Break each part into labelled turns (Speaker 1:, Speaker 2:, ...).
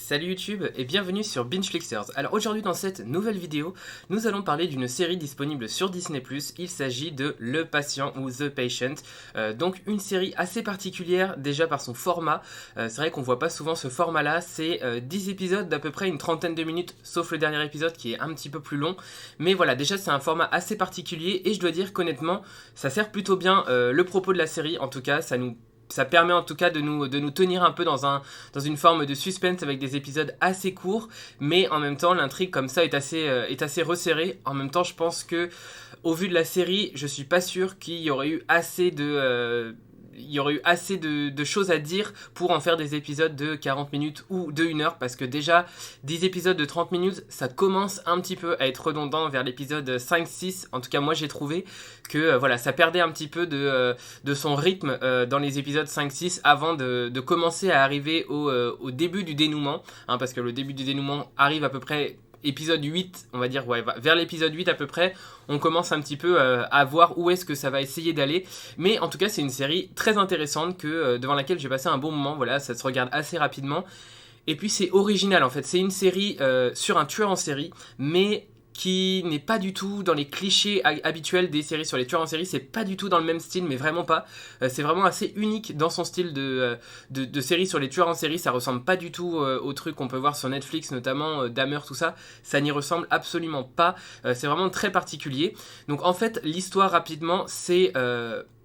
Speaker 1: Salut YouTube et bienvenue sur Bingeflixers. Alors aujourd'hui dans cette nouvelle vidéo, nous allons parler d'une série disponible sur Disney+. Il s'agit de Le Patient ou The Patient. Donc une série assez particulière déjà par son format. C'est vrai qu'on voit pas souvent ce format-là. C'est 10 épisodes d'à peu près une trentaine de minutes, sauf le dernier épisode qui est un petit peu plus long. Mais voilà, déjà c'est un format assez particulier et je dois dire qu'honnêtement, ça sert plutôt bien le propos de la série. En tout cas, ça permet en tout cas de nous tenir un peu dans une forme de suspense avec des épisodes assez courts, mais en même temps l'intrigue comme ça est assez resserrée. En même temps, je pense que au vu de la série, je suis pas sûr qu'il y aurait eu assez de choses à dire pour en faire des épisodes de 40 minutes ou de 1 heure, parce que déjà 10 épisodes de 30 minutes ça commence un petit peu à être redondant vers l'épisode 5-6. En tout cas moi j'ai trouvé que voilà, ça perdait un petit peu de son rythme dans les épisodes 5-6 avant de commencer à arriver au début du dénouement, hein, parce que le début du dénouement arrive à peu près épisode 8, on va dire, ouais, vers l'épisode 8 à peu près, on commence un petit peu à voir où est-ce que ça va essayer d'aller. Mais en tout cas, c'est une série très intéressante devant laquelle j'ai passé un bon moment. Voilà, ça se regarde assez rapidement. Et puis c'est original en fait. C'est une série sur un tueur en série, mais qui n'est pas du tout dans les clichés habituels des séries sur les tueurs en série. C'est pas du tout dans le même style, mais vraiment pas. C'est vraiment assez unique dans son style de série sur les tueurs en série. Ça ressemble pas du tout aux trucs qu'on peut voir sur Netflix, notamment Dahmer, tout ça. Ça n'y ressemble absolument pas. C'est vraiment très particulier. Donc en fait, l'histoire rapidement, c'est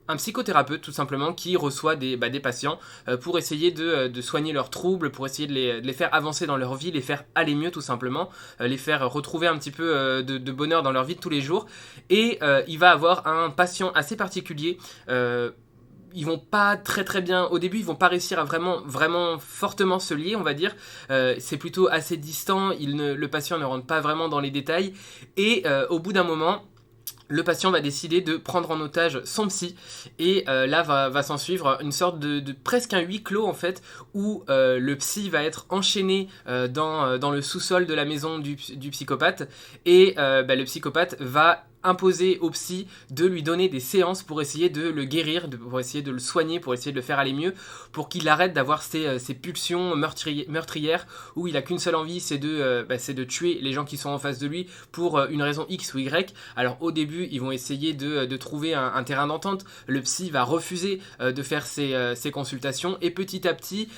Speaker 1: un psychothérapeute tout simplement qui reçoit des patients pour essayer de soigner leurs troubles, pour essayer de les faire avancer dans leur vie, les faire aller mieux tout simplement, les faire retrouver un petit peu de bonheur dans leur vie de tous les jours. Et il va avoir un patient assez particulier. Ils vont pas très bien au début, ils vont pas réussir à vraiment fortement se lier, on va dire. C'est plutôt assez distant, le patient ne rentre pas vraiment dans les détails. Et au bout d'un moment, le patient va décider de prendre en otage son psy, et là va s'en suivre une sorte de presque un huis clos en fait, où le psy va être enchaîné dans le sous-sol de la maison du psychopathe, et le psychopathe va imposer au psy de lui donner des séances pour essayer de le guérir, pour essayer de le soigner, pour essayer de le faire aller mieux, pour qu'il arrête d'avoir ces pulsions meurtrières où il a qu'une seule envie, c'est de tuer les gens qui sont en face de lui pour une raison X ou Y. Alors au début ils vont essayer de trouver un terrain d'entente. Le psy va refuser de faire ses consultations, et petit à petit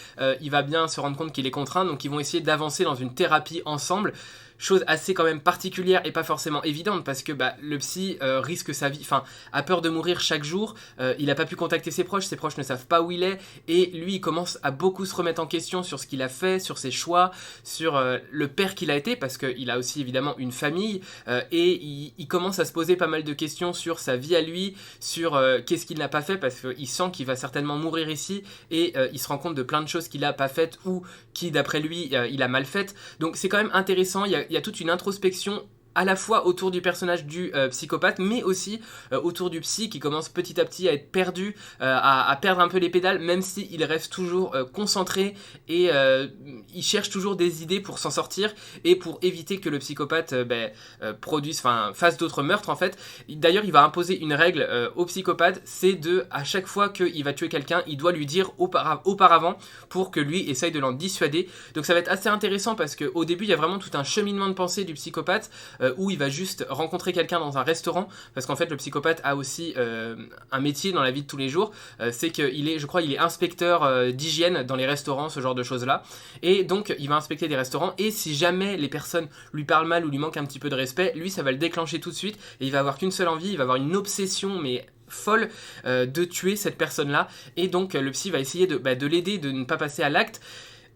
Speaker 1: il va bien se rendre compte qu'il est contraint, donc ils vont essayer d'avancer dans une thérapie ensemble. Chose assez quand même particulière et pas forcément évidente, parce que le psy risque sa vie, enfin a peur de mourir chaque jour, il n'a pas pu contacter ses proches ne savent pas où il est, et lui il commence à beaucoup se remettre en question sur ce qu'il a fait, sur ses choix, sur le père qu'il a été, parce qu'il a aussi évidemment une famille, et il commence à se poser pas mal de questions sur sa vie à lui, sur qu'est-ce qu'il n'a pas fait, parce qu'il sent qu'il va certainement mourir ici, et il se rend compte de plein de choses qu'il n'a pas faites ou qui d'après lui il a mal faites. Donc c'est quand même intéressant, il y a toute une introspection à la fois autour du personnage du psychopathe, mais aussi autour du psy qui commence petit à petit à être perdu, à perdre un peu les pédales, même s'il reste toujours concentré, et il cherche toujours des idées pour s'en sortir et pour éviter que le psychopathe fasse d'autres meurtres en fait. D'ailleurs il va imposer une règle au psychopathe, c'est à chaque fois qu'il va tuer quelqu'un, il doit lui dire auparavant pour que lui essaye de l'en dissuader. Donc ça va être assez intéressant, parce qu'au début il y a vraiment tout un cheminement de pensée du psychopathe, où il va juste rencontrer quelqu'un dans un restaurant, parce qu'en fait le psychopathe a aussi un métier dans la vie de tous les jours, c'est qu'il est, je crois, il est inspecteur d'hygiène dans les restaurants, ce genre de choses là, et donc il va inspecter des restaurants, et si jamais les personnes lui parlent mal ou lui manquent un petit peu de respect, lui ça va le déclencher tout de suite, et il va avoir qu'une seule envie, il va avoir une obsession mais folle de tuer cette personne là, et donc le psy va essayer de l'aider, de ne pas passer à l'acte.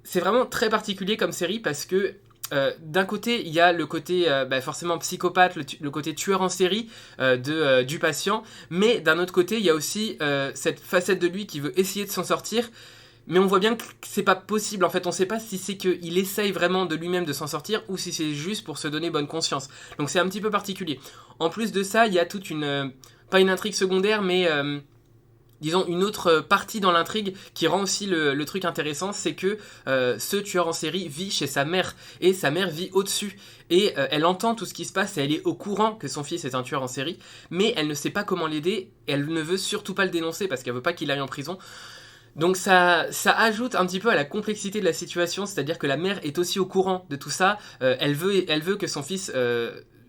Speaker 1: C'est vraiment très particulier comme série, parce que d'un côté il y a le côté forcément psychopathe, le côté tueur en série du patient, mais d'un autre côté il y a aussi cette facette de lui qui veut essayer de s'en sortir, mais on voit bien que c'est pas possible en fait. On sait pas si c'est qu'il essaye vraiment de lui-même de s'en sortir, ou si c'est juste pour se donner bonne conscience. Donc c'est un petit peu particulier. En plus de ça, il y a toute pas une intrigue secondaire, mais disons une autre partie dans l'intrigue qui rend aussi le truc intéressant, c'est que ce tueur en série vit chez sa mère, et sa mère vit au-dessus, et elle entend tout ce qui se passe, et elle est au courant que son fils est un tueur en série, mais elle ne sait pas comment l'aider, et elle ne veut surtout pas le dénoncer parce qu'elle veut pas qu'il aille en prison. Donc ça ajoute un petit peu à la complexité de la situation, c'est-à-dire que la mère est aussi au courant de tout ça, elle veut que son fils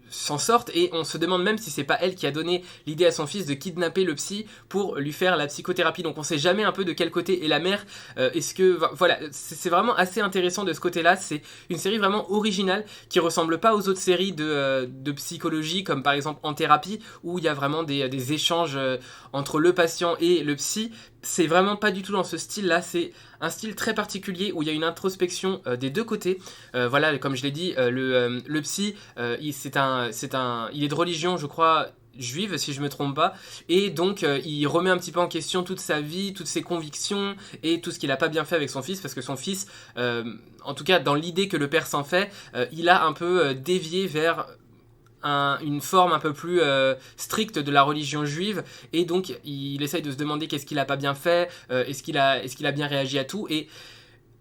Speaker 1: s'en sorte, et on se demande même si c'est pas elle qui a donné l'idée à son fils de kidnapper le psy pour lui faire la psychothérapie. Donc on sait jamais un peu de quel côté est la mère. Est-ce que voilà, c'est vraiment assez intéressant de ce côté-là. C'est une série vraiment originale qui ressemble pas aux autres séries de psychologie, comme par exemple En Thérapie, où il y a vraiment des échanges entre le patient et le psy. C'est vraiment pas du tout dans ce style-là, c'est un style très particulier où il y a une introspection des deux côtés. Voilà, comme je l'ai dit, le psy, il est de religion, je crois, juive, si je me trompe pas, et donc il remet un petit peu en question toute sa vie, toutes ses convictions et tout ce qu'il a pas bien fait avec son fils, parce que son fils, en tout cas dans l'idée que le père s'en fait, il a un peu dévié vers une forme un peu plus stricte de la religion juive, et donc il essaye de se demander qu'est-ce qu'il a pas bien fait, est-ce qu'il a bien réagi à tout, et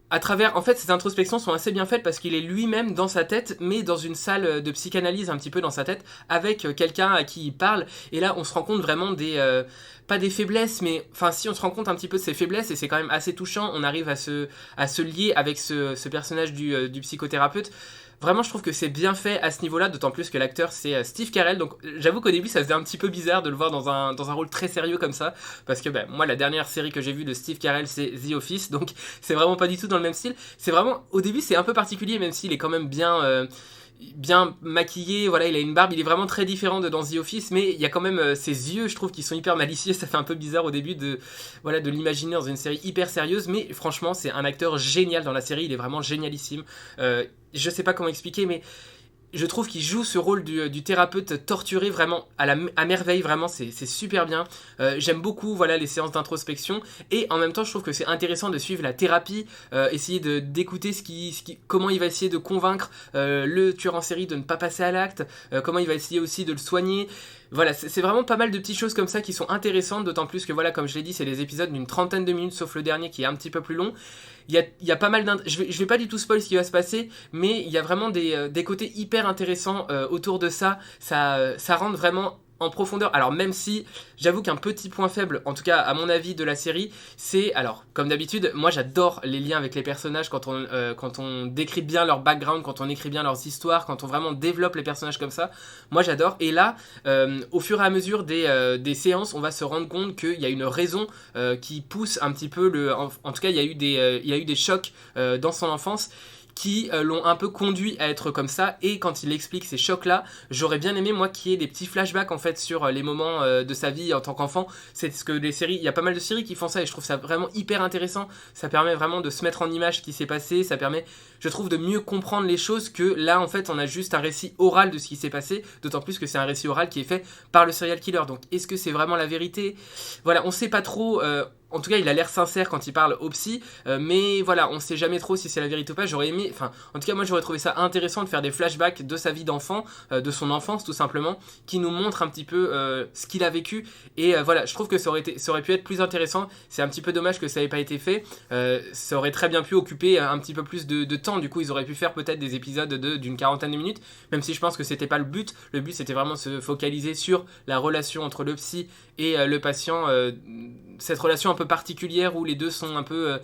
Speaker 1: à travers, en fait, ces introspections sont assez bien faites parce qu'il est lui-même dans sa tête, mais dans une salle de psychanalyse un petit peu dans sa tête, avec quelqu'un à qui il parle, et là on se rend compte vraiment pas des faiblesses, mais enfin si, on se rend compte un petit peu de ses faiblesses, et c'est quand même assez touchant. On arrive à se lier avec ce personnage du psychothérapeute. Vraiment, je trouve que c'est bien fait à ce niveau-là, d'autant plus que l'acteur c'est Steve Carell. Donc j'avoue qu'au début ça faisait un petit peu bizarre de le voir dans un rôle très sérieux comme ça, parce que moi la dernière série que j'ai vue de Steve Carell c'est The Office, donc c'est vraiment pas du tout dans le même style. C'est vraiment, au début c'est un peu particulier, même s'il est quand même bien maquillé, voilà, il a une barbe, il est vraiment très différent de dans The Office, mais il y a quand même ses yeux, je trouve, qui sont hyper malicieux. Ça fait un peu bizarre au début de l'imaginer dans une série hyper sérieuse, mais franchement c'est un acteur génial dans la série, il est vraiment génialissime. Je sais pas comment expliquer, mais je trouve qu'il joue ce rôle du thérapeute torturé vraiment à merveille, vraiment c'est super bien. J'aime beaucoup, voilà, les séances d'introspection, et en même temps je trouve que c'est intéressant de suivre la thérapie, essayer d'écouter comment il va essayer de convaincre le tueur en série de ne pas passer à l'acte, comment il va essayer aussi de le soigner. Voilà, c'est vraiment pas mal de petites choses comme ça qui sont intéressantes, d'autant plus que voilà, comme je l'ai dit, c'est des épisodes d'une trentaine de minutes, sauf le dernier qui est un petit peu plus long. Il y a pas mal je vais pas du tout spoil ce qui va se passer, mais il y a vraiment des côtés hyper intéressants autour de ça. Ça rentre vraiment en profondeur. Alors même si j'avoue qu'un petit point faible, en tout cas à mon avis de la série, c'est, alors comme d'habitude, moi j'adore les liens avec les personnages quand on décrit bien leur background, quand on écrit bien leurs histoires, quand on vraiment développe les personnages comme ça. Moi j'adore. Et là, au fur et à mesure des séances, on va se rendre compte qu'il y a une raison qui pousse un petit peu en tout cas il y a eu des chocs dans son enfance qui l'ont un peu conduit à être comme ça. Et quand il explique ces chocs-là, j'aurais bien aimé, moi, qu'il y ait des petits flashbacks, en fait, sur les moments de sa vie en tant qu'enfant. C'est ce que les séries, il y a pas mal de séries qui font ça, et je trouve ça vraiment hyper intéressant. Ça permet vraiment de se mettre en image ce qui s'est passé, ça permet, je trouve, de mieux comprendre les choses, que là, en fait, on a juste un récit oral de ce qui s'est passé, d'autant plus que c'est un récit oral qui est fait par le serial killer. Donc, est-ce que c'est vraiment la vérité ? Voilà, on sait pas trop. En tout cas, il a l'air sincère quand il parle au psy, mais voilà, on sait jamais trop si c'est la vérité ou pas. J'aurais aimé, enfin, en tout cas, moi j'aurais trouvé ça intéressant de faire des flashbacks de sa vie d'enfant, de son enfance tout simplement, qui nous montrent un petit peu ce qu'il a vécu. Et voilà, je trouve que ça aurait pu être plus intéressant. C'est un petit peu dommage que ça n'ait pas été fait. Ça aurait très bien pu occuper un petit peu plus de temps. Du coup, ils auraient pu faire peut-être des épisodes d'une quarantaine de minutes, même si je pense que c'était pas le but. Le but, c'était vraiment de se focaliser sur la relation entre le psy et le patient, cette relation un peu particulière où les deux sont un peu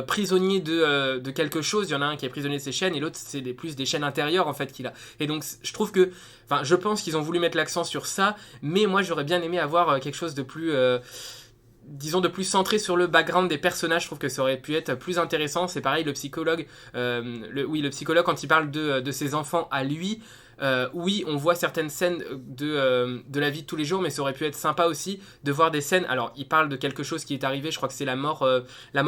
Speaker 1: prisonniers de quelque chose. Il y en a un qui est prisonnier de ses chaînes, et l'autre c'est plus des chaînes intérieures en fait qu'il a. Et donc je trouve que, enfin, je pense qu'ils ont voulu mettre l'accent sur ça, mais moi j'aurais bien aimé avoir quelque chose de plus disons de plus centré sur le background des personnages. Je trouve que ça aurait pu être plus intéressant. C'est pareil, le psychologue le psychologue, quand il parle de ses enfants à lui, oui, on voit certaines scènes de la vie de tous les jours, mais ça aurait pu être sympa aussi de voir des scènes. Alors, il parle de quelque chose qui est arrivé, je crois que c'est la mort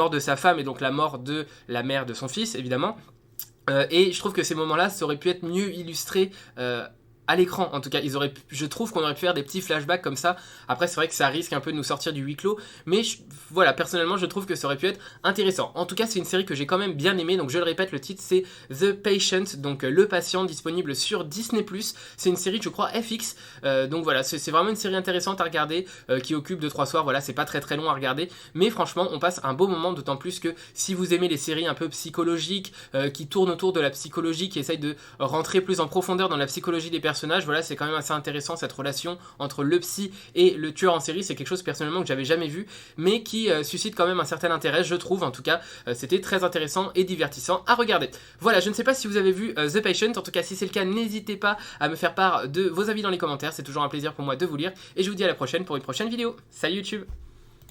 Speaker 1: de sa femme, et donc la mort de la mère de son fils, évidemment. Et je trouve que ces moments-là, ça aurait pu être mieux illustré à l'écran. En tout cas, je trouve qu'on aurait pu faire des petits flashbacks comme ça. Après, c'est vrai que ça risque un peu de nous sortir du huis clos, mais voilà, personnellement, je trouve que ça aurait pu être intéressant. En tout cas, c'est une série que j'ai quand même bien aimée. Donc, je le répète, le titre c'est The Patient, donc le patient, disponible sur Disney+. C'est une série, je crois, FX. Donc voilà, c'est vraiment une série intéressante à regarder, qui occupe 2-3 soirs. Voilà, c'est pas très très long à regarder, mais franchement, on passe un beau moment. D'autant plus que si vous aimez les séries un peu psychologiques, qui tournent autour de la psychologie, qui essayent de rentrer plus en profondeur dans la psychologie des personnes, personnages, voilà, c'est quand même assez intéressant cette relation entre le psy et le tueur en série. C'est quelque chose personnellement que j'avais jamais vu, mais qui suscite quand même un certain intérêt, je trouve. En tout cas, c'était très intéressant et divertissant à regarder. Voilà, je ne sais pas si vous avez vu The Patient. En tout cas, si c'est le cas, n'hésitez pas à me faire part de vos avis dans les commentaires. C'est toujours un plaisir pour moi de vous lire. Et je vous dis à la prochaine pour une prochaine vidéo. Salut YouTube!